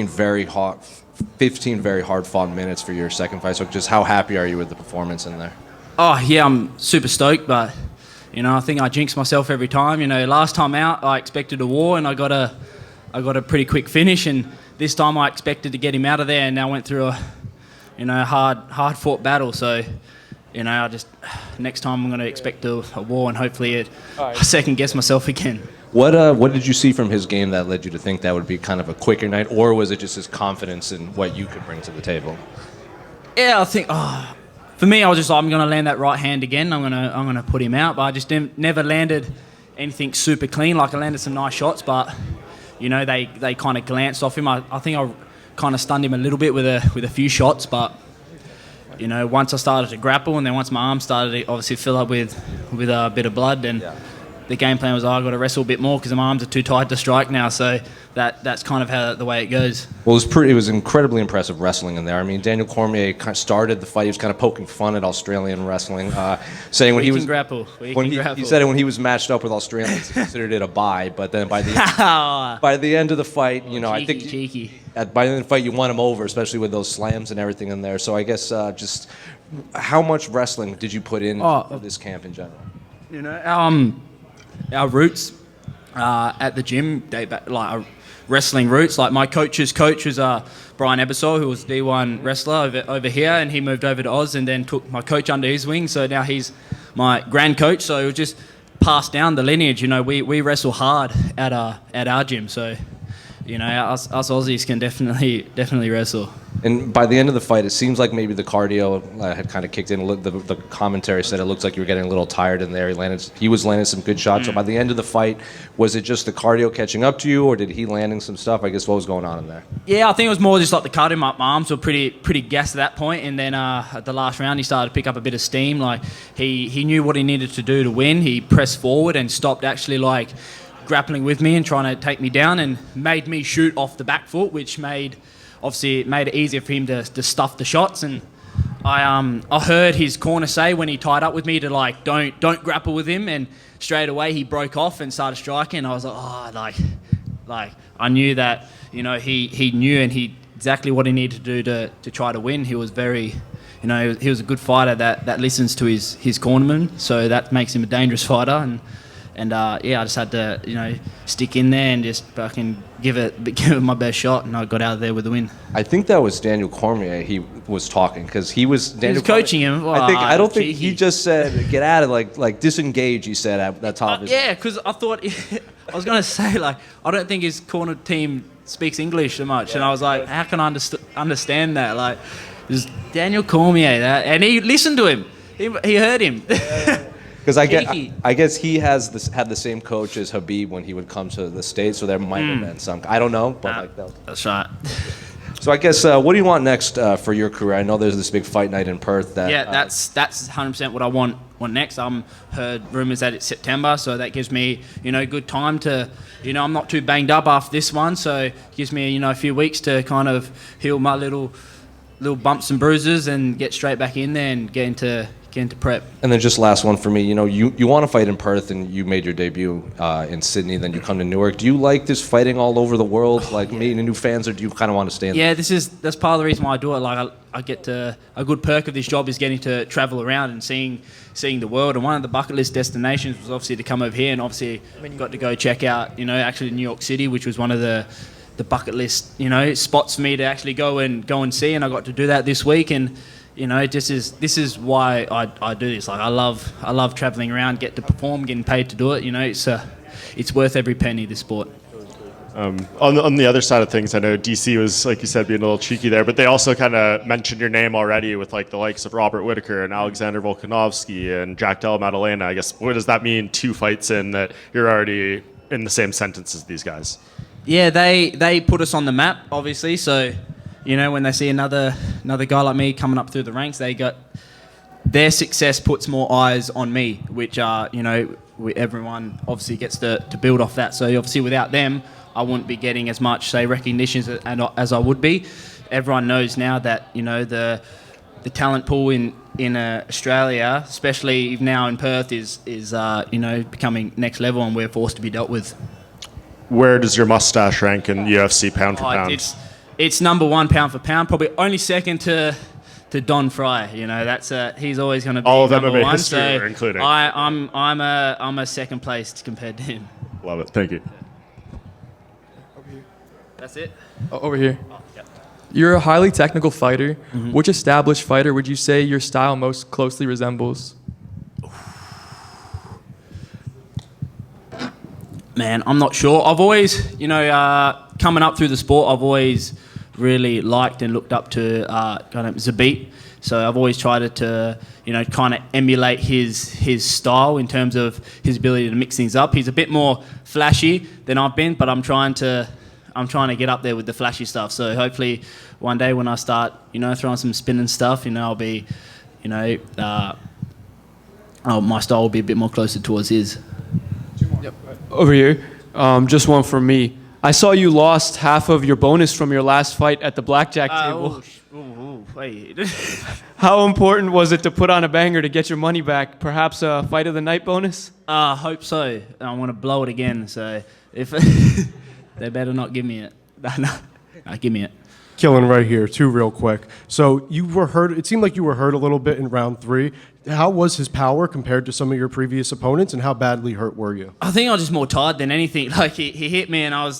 very hot, 15 very hard-fought minutes for your second fight. So just how happy are you with the performance in there? Oh, yeah, I'm super stoked, but, I think I jinx myself every time. Last time out, I expected a war, and I got a pretty quick finish, and this time I expected to get him out of there, and now went through a hard-fought battle. So, next time I'm going to expect a war, and hopefully I second-guess myself again. What did you see from his game that led you to think that would be kind of a quicker night, or was it just his confidence in what you could bring to the table? Yeah, I think for me, I was just like, I'm going to land that right hand again. I'm gonna put him out, but I just never landed anything super clean. Like I landed some nice shots, but they kind of glanced off him. I think I kind of stunned him a little bit with a few shots, but once I started to grapple, and then once my arm started to obviously fill up with a bit of blood, and the game plan was, I've got to wrestle a bit more because my arms are too tight to strike now. So that's kind of the way it goes. Well, it was incredibly impressive wrestling in there. I mean, Daniel Cormier kind of started the fight. He was kind of poking fun at Australian wrestling, saying when he was grapple. He said when he was matched up with Australians, he considered it a bye. But then by the end of the fight, I think cheeky. By the end of the fight, you won him over, especially with those slams and everything in there. So I guess just how much wrestling did you put in for this camp in general? Our roots at the gym date back, like our wrestling roots. Like my coach's coach was Brian Ebersol, who was D1 wrestler over here, and he moved over to Oz and then took my coach under his wing. So now he's my grand coach. So it was just passed down the lineage. We wrestle hard at our gym. So us Aussies can definitely wrestle. And by the end of the fight, it seems like maybe the cardio had kind of kicked in. The commentary said it looked like you were getting a little tired in there. He was landing some good shots. So by the end of the fight, was it just the cardio catching up to you, or did he landing some stuff? I guess what was going on in there? Yeah, I think it was more just like the cardio. My arms were pretty gassed at that point, and then at the last round, he started to pick up a bit of steam. Like he knew what he needed to do to win. He pressed forward and stopped actually like grappling with me and trying to take me down, and made me shoot off the back foot, which made it easier for him to stuff the shots. And I heard his corner say when he tied up with me to like don't grapple with him, and straight away he broke off and started striking. I was like, like I knew that he knew, and he exactly what he needed to do to try to win. He was very he was a good fighter that listens to his cornerman, so that makes him a dangerous fighter. And I just had to, stick in there and just fucking give it my best shot, and I got out of there with the win. I think that was Daniel Cormier. He was talking because he was coaching him. Oh, I don't think he just said get out of like disengage. He said at the top. Yeah, because I thought I was gonna say like I don't think his corner team speaks English so much, and I was like, how can I understand that? Like, there's Daniel Cormier, and he listened to him. He heard him. Because I guess he had the same coach as Habib when he would come to the States, so there might have been some. I don't know, but that's right. So I guess what do you want next for your career? I know there's this big fight night in Perth. That's 100% what I want next. Heard rumours that it's September, so that gives me good time to I'm not too banged up after this one, so it gives me a few weeks to kind of heal my little bumps and bruises and get straight back in there and get into prep. And then just last one for me, you want to fight in Perth, and you made your debut in Sydney, then you come to Newark. Do you like this fighting all over the world, meeting new fans, or do you kind of want to stay in Yeah, that's part of the reason why I do it. Like I get a good perk of this job is getting to travel around and seeing the world, and one of the bucket list destinations was obviously to come over here, and obviously got to go check out, actually New York City, which was one of the bucket list, spots for me to actually go and see, and I got to do that this week. And this is why I do this. Like I love traveling around, get to perform, getting paid to do it. It's worth every penny, this sport. On the other side of things, I know DC was, like you said, being a little cheeky there, but they also kind of mentioned your name already with like the likes of Robert Whittaker and Alexander Volkanovski and Jack Della Maddalena. I guess what does that mean? 2 fights in that you're already in the same sentence as these guys. Yeah, they put us on the map, obviously. So. When they see another guy like me coming up through the ranks, their success puts more eyes on me, which everyone obviously gets to build off that. So obviously without them, I wouldn't be getting as much recognition as I would be. Everyone knows now that the talent pool in Australia, especially now in Perth, is becoming next level, and we're forced to be dealt with. Where does your mustache rank in UFC pound for pound? it's number one pound for pound, probably only second to Don Fry. You know, that's he's always going to be All of number MMA one. history So we're including. I'm a second place compared to him. Love it. Thank you. That's it. Over here. Oh, yeah. You're a highly technical fighter. Which established fighter would you say your style most closely resembles? Man, I'm not sure. I've always, coming up through the sport, I've always really liked and looked up to kind of Zabit. So I've always tried to, kind of emulate his style in terms of his ability to mix things up. He's a bit more flashy than I've been, but I'm trying to get up there with the flashy stuff. So hopefully one day when I start, throwing some spinning stuff, I'll be, my style will be a bit more closer towards his. Over here, just one from me. I saw you lost half of your bonus from your last fight at the blackjack table. Wait. How important was it to put on a banger to get your money back? Perhaps a fight of the night bonus? I hope so. I want to blow it again. So if they better not give me it. No, give me it. Quillan right here, two real quick. So you were hurt. It seemed like you were hurt a little bit in round 3. How was his power compared to some of your previous opponents, and how badly hurt were you? I think I was just more tired than anything. Like he hit me, and I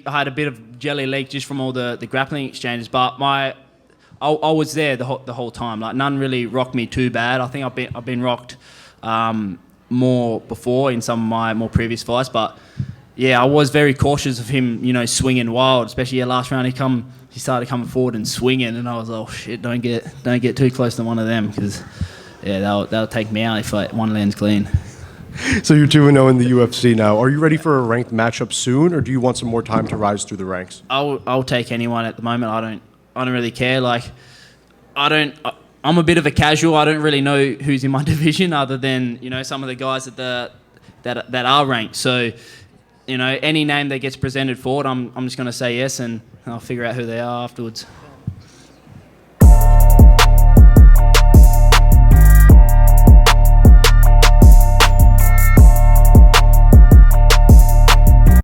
had a bit of jelly leg just from all the grappling exchanges. But I was there the whole time. Like none really rocked me too bad. I think I've been rocked more before in some of my more previous fights. But yeah, I was very cautious of him, swinging wild. Especially last round, he started coming forward and swinging, and I was like, oh shit, don't get too close to one of them, because they'll take me out if one lands clean. So you're 2-0 in the UFC now. Are you ready for a ranked matchup soon, or do you want some more time to rise through the ranks? I'll take anyone at the moment. I don't really care. Like I'm a bit of a casual. I don't really know who's in my division other than some of the guys that are ranked. So any name that gets presented forward, I'm just going to say yes, and I'll figure out who they are afterwards.